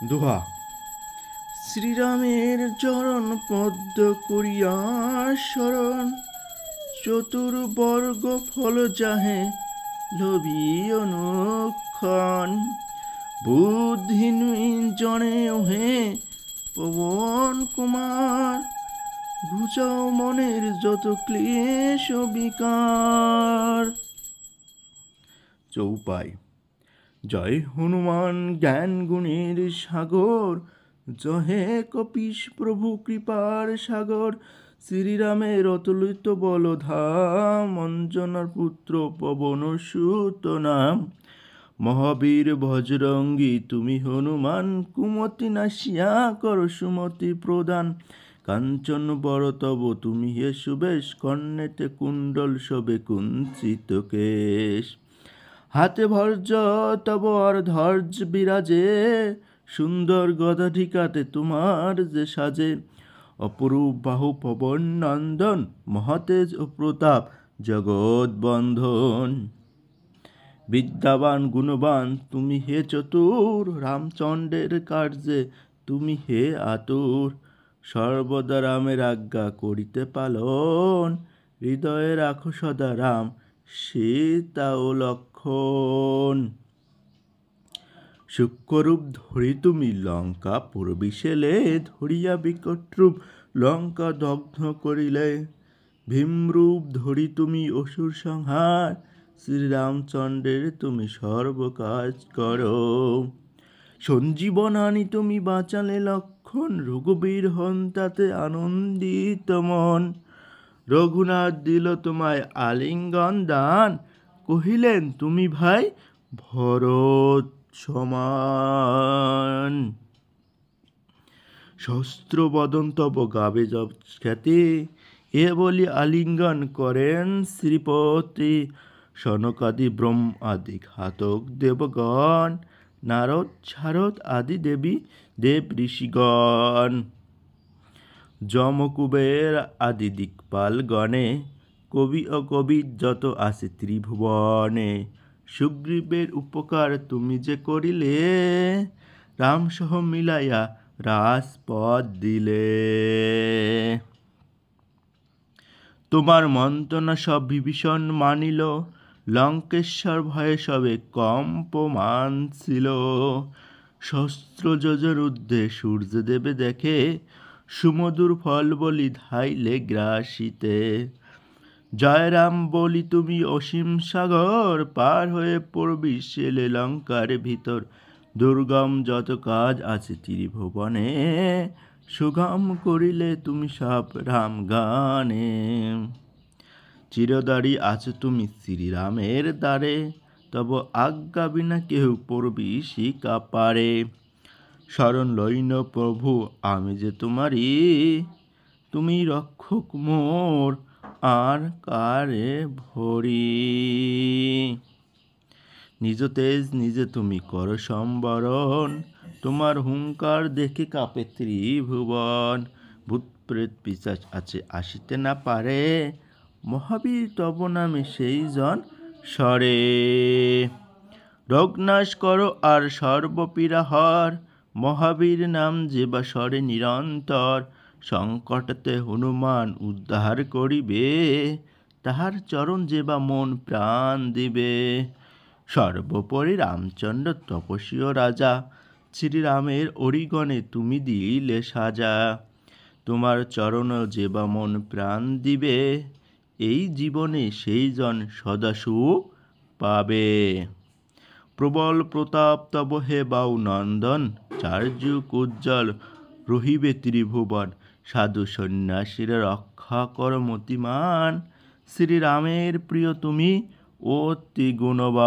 দোহা। শ্রীরামের চরণ পদ্ম করিয়া শরণ, চতুর্বর্গ ফল যাহে লোভী অনুক্ষণ। বুদ্ধিহীন জনে ওহে পবন কুমার, ঘুচাও মনের যত ক্লেশ বিকার। চৌপাই। জয় হনুমান জ্ঞান গুণের সাগর, জহে কপিশ প্রভু কৃপার সাগর। শ্রীরামের অতুলিত বলধাম, অঞ্জনার পুত্র পবন সুত নাম। মহাবীর বজরঙ্গী তুমি হনুমান, কুমতি নাশিয়া কর সুমতি প্রদান। কাঞ্চন বড় তব তুমি হে সুবেশ, কর্ণেতে কুণ্ডল শোভে কুঞ্চিত কেশ। হাতে ভর্জ তব আর ধর্জ বিরাজে, সুন্দর গদা ঠিকাতে তোমার যে সাজে। অপরূপ বাহু পবন নন্দন, মহাতেজ ও প্রতাপ জগৎ বন্ধন। বিদ্যাবান গুণবান তুমি হে চতুর, রামচন্দ্রের কার্যে তুমি হে আতুর। সর্বদা রামের আজ্ঞা করিতে পালন, হৃদয়ে রাখো সদা রাম সীতা ও লক্ষণ। সূক্ষ্মরূপ ধরি তুমি লঙ্কা পুরবিশেলে, ধরিয়া বিকট রূপ লঙ্কা দগ্ধ করিলে। ভীমরূপ ধরি তুমি অসুর সংহার, শ্রীরামচন্দ্রের তুমি সর্বকাজ করো। সঞ্জীবন আনি তুমি বাঁচালে লক্ষণ, রঘুবীর হন তাতে আনন্দিত মন। রঘুনাথ দিল তোমায় আলিঙ্গন দান, কহিলেন তুমি ভাই ভরত সমান। শস্ত্র বদন তব গাবে জব খ্যাতি, এ বলি আলিঙ্গন করেন শ্রীপতি। সনকাদি ব্রহ্মাদি ঘাতক দেবগণ, নারদ শারদ আদি দেবী দেব ঋষিগণ। যম কুবের আদি দিকপাল গণে, কবি ও কবি যত আছে ত্রিভুবনে। সুগ্রীবের উপকার তুমি যে করিলে, রাম সহ মিলাইয়া রাজপদ দিলে। তোমার মন্ত্রণা সব বিভীষণ মানিল, লঙ্কেশ্বর ভয়ে সবে কম্পমান ছিল। সহস্র যোজন ঊর্ধ্বে সূর্য দেবে দেখে, সুমধুর ফল বলি ধাইলে গ্রাসিতে। জয় রাম বলি তুমি অসীম সাগর, পার হয়ে পড়বি সেলে লঙ্কার ভিতর। দুর্গম যত কাজ আছে ত্রিভুবনে, সুগম করিলে তুমি সব রাম গানে। চিরদারি আছো তুমি শ্রীরামের দ্বারে, তব আজ্ঞা বিনা কেহ পড়বি শিকা পারে। শরণ লইন প্রভু আমি যে তোমারি, তুমি রক্ষক মোর আর কারে ভরি। নিজ তেজ নিজে তুমি কর সম্বরণ, তোমার হুঙ্কার দেখে কাঁপে ত্রিভুবন। ভূত প্রেত পিশাচ আছে আসিতে না পারে, মহাবীর তব নামে সেই জন সরে। রোগনাশ করো আর সর্বপীড়া হর, মহাবীর নাম যে বা সরে নিরন্তর। সংকটতে হনুমান উদ্ধার করিবে, তাহার চরণ যে বা মন প্রাণ দিবে। সর্বোপরি রামচন্দ্র তপস্বী ও রাজা, শ্রীরামের অরিগণে তুমি দিলে সাজা। তোমার চরণ যে বা মন প্রাণ দিবে, এই জীবনে সেই জন সদা সুখ পাবে। প্রবল প্রতাপ তব হে বাউ নন্দন, চারযুগ উজ্জ্বল রহিবে ত্রিভুবন। সাধু সন্ন্যাসীরা রক্ষা কর মতিমান, শ্রীরামের প্রিয় তুমি অতি গুণবান।